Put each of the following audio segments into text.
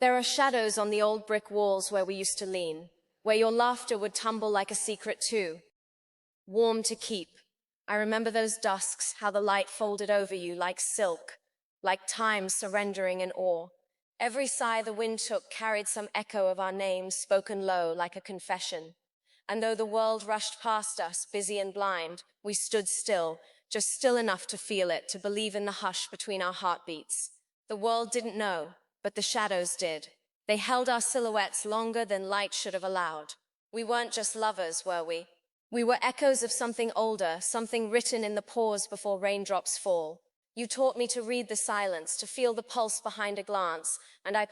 There are shadows on the old brick walls where we used to lean, where your laughter would tumble like a secret too. Warm to keep. I remember those dusks, how the light folded over you like silk, like time surrendering in awe. Every sigh the wind took carried some echo of our names spoken low like a confession. And though the world rushed past us, busy and blind, we stood still, just still enough to feel it, to believe in the hush between our heartbeats. The world didn't know, but the shadows did. They held our silhouettes longer than light should have allowed. We weren't just lovers, were we? We were echoes of something older, something written in the pause before raindrops fall. You taught me to read the silence, to feel the pulse behind a glance, and I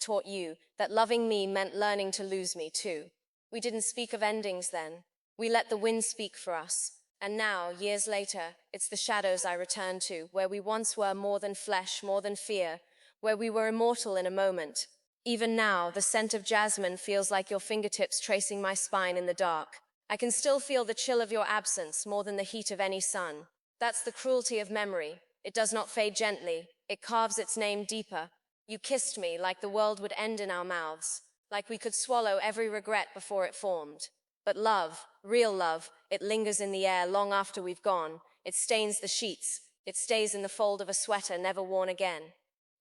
taught you that loving me meant learning to lose me too. We didn't speak of endings then. We let the wind speak for us. And now, years later, it's the shadows I return to, where we once were more than flesh, more than fear, where we were immortal in a moment. Even now, the scent of jasmine feels like your fingertips tracing my spine in the dark. I can still feel the chill of your absence more than the heat of any sun. That's the cruelty of memory. It does not fade gently. It carves its name deeper. You kissed me like the world would end in our mouths, like we could swallow every regret before it formed. But love, real love, it lingers in the air long after we've gone. It stains the sheets. It stays in the fold of a sweater never worn again.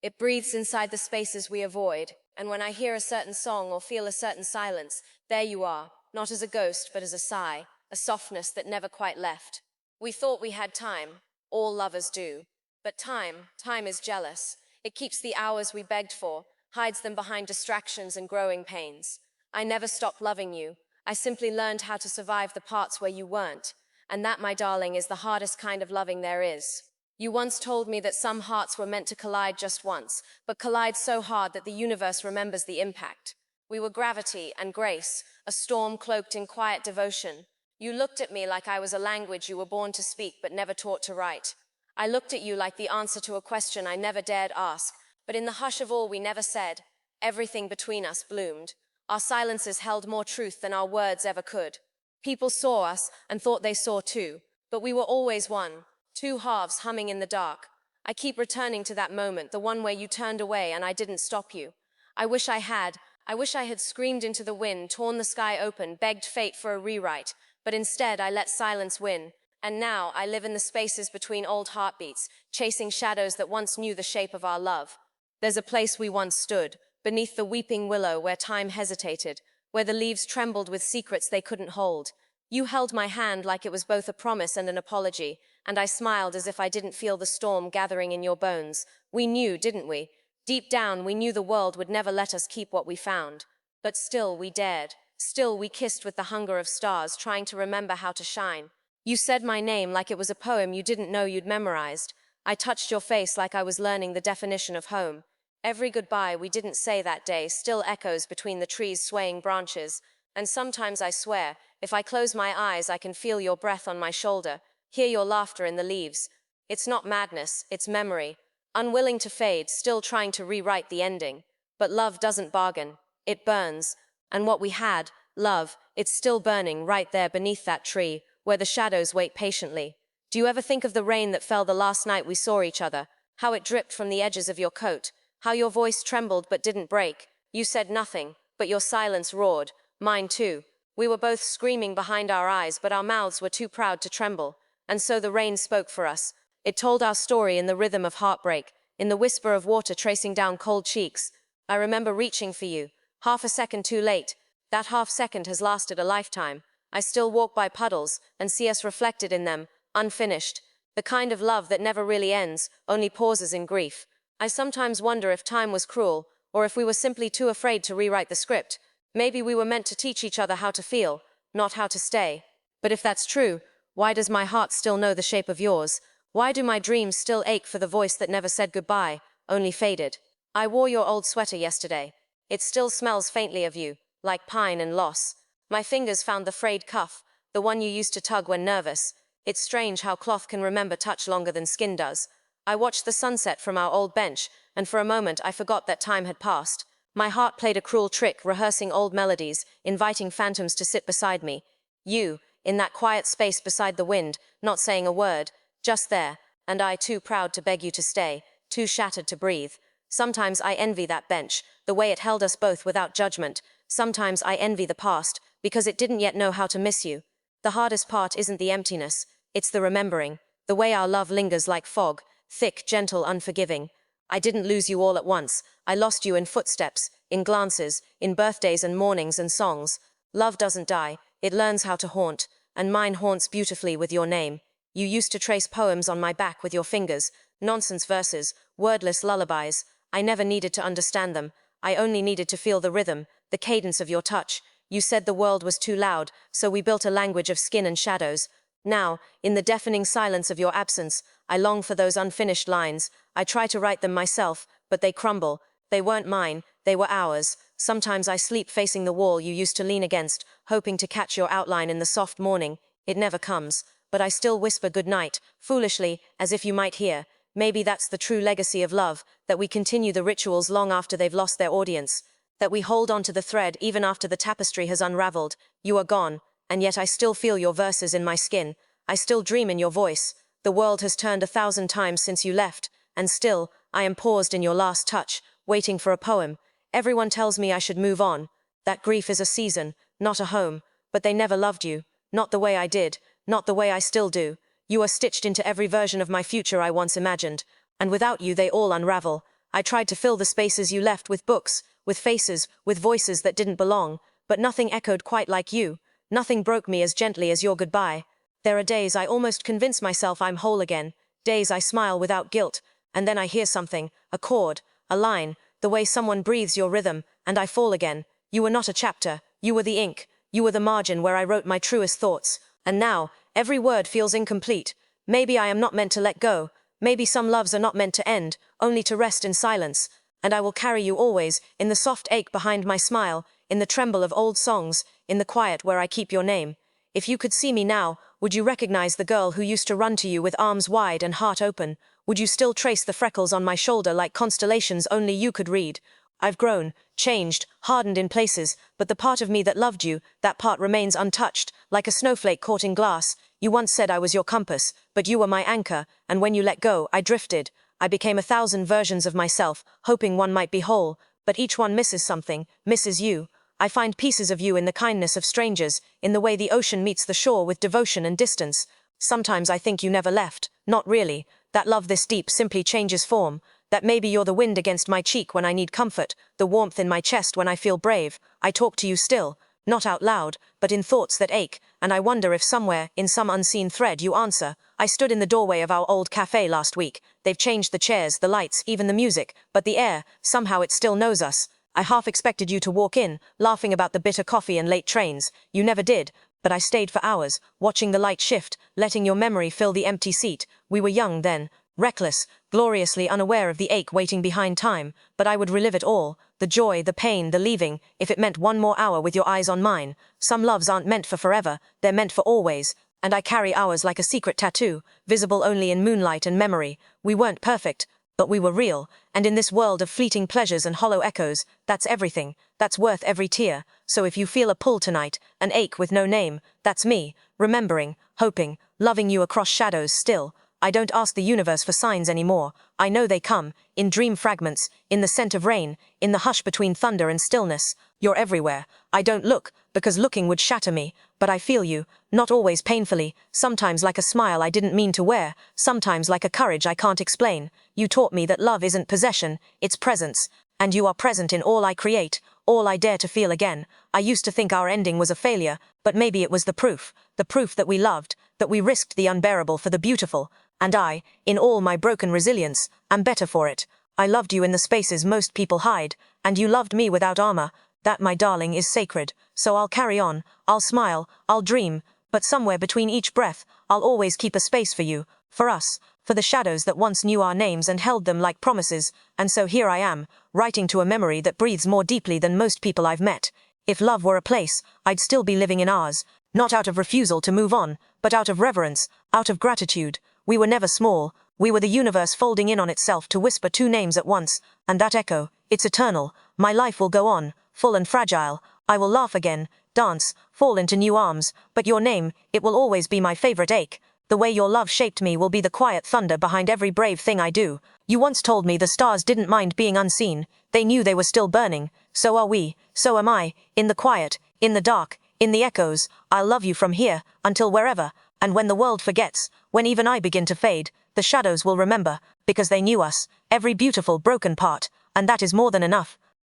It breathes inside the spaces we avoid. And when I hear a certain song or feel a certain silence, there you are, not as a ghost, but as a sigh, a softness that never quite left. We thought we had time. All lovers do. But time is jealous. It keeps the hours we begged for, hides them behind distractions and growing pains. I never stopped loving you. I simply learned how to survive the parts where you weren't. And that, my darling, is the hardest kind of loving there is. You once told me that some hearts were meant to collide just once, but collide so hard that the universe remembers the impact. We were gravity and grace, a storm cloaked in quiet devotion. You looked at me like I was a language you were born to speak but never taught to write. I looked at you like the answer to a question I never dared ask, but in the hush of all we never said, everything between us bloomed. Our silences held more truth than our words ever could. People saw us and thought they saw too, but we were always one, two halves humming in the dark. I keep returning to that moment, the one where you turned away and I didn't stop you. I wish I had screamed into the wind, torn the sky open, begged fate for a rewrite, but instead I let silence win. And now I live in the spaces between old heartbeats, chasing shadows that once knew the shape of our love. There's a place we once stood, beneath the weeping willow, where time hesitated, where the leaves trembled with secrets they couldn't hold. You held my hand like it was both a promise and an apology, and I smiled as if I didn't feel the storm gathering in your bones. We knew, didn't we? Deep down, we knew the world would never let us keep what we found. But still, we dared. Still, we kissed with the hunger of stars, trying to remember how to shine. You said my name like it was a poem you didn't know you'd memorized. I touched your face like I was learning the definition of home. Every goodbye we didn't say that day still echoes between the trees' swaying branches. And sometimes I swear, if I close my eyes, I can feel your breath on my shoulder, hear your laughter in the leaves. It's not madness, it's memory. Unwilling to fade, still trying to rewrite the ending. But love doesn't bargain. It burns. And what we had, love, it's still burning right there beneath that tree, where the shadows wait patiently. Do you ever think of the rain that fell the last night we saw each other? How it dripped from the edges of your coat? How your voice trembled but didn't break? You said nothing, but your silence roared. Mine too. We were both screaming behind our eyes, but our mouths were too proud to tremble. And so the rain spoke for us. It told our story in the rhythm of heartbreak, in the whisper of water tracing down cold cheeks. I remember reaching for you, half a second too late. That half second has lasted a lifetime. I still walk by puddles and see us reflected in them, unfinished. The kind of love that never really ends, only pauses in grief. I sometimes wonder if time was cruel, or if we were simply too afraid to rewrite the script. Maybe we were meant to teach each other how to feel, not how to stay. But if that's true, why does my heart still know the shape of yours? Why do my dreams still ache for the voice that never said goodbye, only faded? I wore your old sweater yesterday. It still smells faintly of you, like pine and loss. My fingers found the frayed cuff, the one you used to tug when nervous. It's strange how cloth can remember touch longer than skin does. I watched the sunset from our old bench, and for a moment I forgot that time had passed. My heart played a cruel trick, rehearsing old melodies, inviting phantoms to sit beside me. You, in that quiet space beside the wind, not saying a word, just there, and I too proud to beg you to stay, too shattered to breathe. Sometimes I envy that bench, the way it held us both without judgment. Sometimes I envy the past, because it didn't yet know how to miss you. The hardest part isn't the emptiness, it's the remembering, the way our love lingers like fog, thick, gentle, unforgiving. I didn't lose you all at once. I lost you in footsteps, in glances, in birthdays and mornings and songs. Love doesn't die, it learns how to haunt, and mine haunts beautifully with your name. You used to trace poems on my back with your fingers, nonsense verses, wordless lullabies. I never needed to understand them. I only needed to feel the rhythm, the cadence of your touch. You said the world was too loud, so we built a language of skin and shadows. Now, in the deafening silence of your absence, I long for those unfinished lines. I try to write them myself, but they crumble. They weren't mine, they were ours. Sometimes I sleep facing the wall you used to lean against, hoping to catch your outline in the soft morning. It never comes, but I still whisper good night, foolishly, as if you might hear. Maybe that's the true legacy of love, that we continue the rituals long after they've lost their audience. That we hold on to the thread even after the tapestry has unraveled. You are gone, and yet I still feel your verses in my skin. I still dream in your voice. The world has turned 1,000 times since you left, and still, I am paused in your last touch, waiting for a poem. Everyone tells me I should move on. That grief is a season, not a home. But they never loved you. Not the way I did, not the way I still do. You are stitched into every version of my future I once imagined. And without you they all unravel. I tried to fill the spaces you left with books, with faces, with voices that didn't belong. But nothing echoed quite like you. Nothing broke me as gently as your goodbye. There are days I almost convince myself I'm whole again. Days I smile without guilt. And then I hear something, a chord, a line, the way someone breathes your rhythm, and I fall again. You were not a chapter. You were the ink. You were the margin where I wrote my truest thoughts. And now, every word feels incomplete. Maybe I am not meant to let go. Maybe some loves are not meant to end, only to rest in silence. And I will carry you always, in the soft ache behind my smile, in the tremble of old songs, in the quiet where I keep your name. If you could see me now, would you recognize the girl who used to run to you with arms wide and heart open? Would you still trace the freckles on my shoulder like constellations only you could read? I've grown, changed, hardened in places, but the part of me that loved you, that part remains untouched, like a snowflake caught in glass. You once said I was your compass, but you were my anchor, and when you let go, I drifted. I became 1,000 versions of myself, hoping one might be whole, but each one misses something, misses you. I find pieces of you in the kindness of strangers, in the way the ocean meets the shore with devotion and distance. Sometimes I think you never left, not really. That love this deep simply changes form. That maybe you're the wind against my cheek when I need comfort, the warmth in my chest when I feel brave. I talk to you still, not out loud, but in thoughts that ache, and I wonder if somewhere, in some unseen thread, you answer. I stood in the doorway of our old cafe last week. They've changed the chairs, the lights, even the music, but the air, somehow it still knows us. I half expected you to walk in, laughing about the bitter coffee and late trains. You never did, but I stayed for hours, watching the light shift, letting your memory fill the empty seat. We were young then, reckless, gloriously unaware of the ache waiting behind time, but I would relive it all, the joy, the pain, the leaving, if it meant one more hour with your eyes on mine. Some loves aren't meant for forever, they're meant for always, and I carry ours like a secret tattoo, visible only in moonlight and memory. We weren't perfect, but we were real, and in this world of fleeting pleasures and hollow echoes, that's everything, that's worth every tear. So if you feel a pull tonight, an ache with no name, that's me, remembering, hoping, loving you across shadows still. I don't ask the universe for signs anymore. I know they come, in dream fragments, in the scent of rain, in the hush between thunder and stillness. You're everywhere. I don't look, because looking would shatter me, but I feel you, not always painfully, sometimes like a smile I didn't mean to wear, sometimes like a courage I can't explain. You taught me that love isn't possession, it's presence, and you are present in all I create, all I dare to feel again. I used to think our ending was a failure, but maybe it was the proof that we loved, that we risked the unbearable for the beautiful. And I, in all my broken resilience, am better for it. I loved you in the spaces most people hide, and you loved me without armor. That, my darling, is sacred. So I'll carry on, I'll smile, I'll dream, but somewhere between each breath, I'll always keep a space for you, for us, for the shadows that once knew our names and held them like promises. And so here I am, writing to a memory that breathes more deeply than most people I've met. If love were a place, I'd still be living in ours, not out of refusal to move on, but out of reverence, out of gratitude. We were never small. We were the universe folding in on itself to whisper two names at once, and that echo, it's eternal. My life will go on, full and fragile. I will laugh again, dance, fall into new arms, but your name, it will always be my favorite ache. The way your love shaped me will be the quiet thunder behind every brave thing I do. You once told me the stars didn't mind being unseen. They knew they were still burning. So are we, so am I, in the quiet, in the dark, in the echoes. I'll love you from here, until wherever, and when the world forgets, when even I begin to fade, the shadows will remember, because they knew us, every beautiful broken part, and that is more than enough.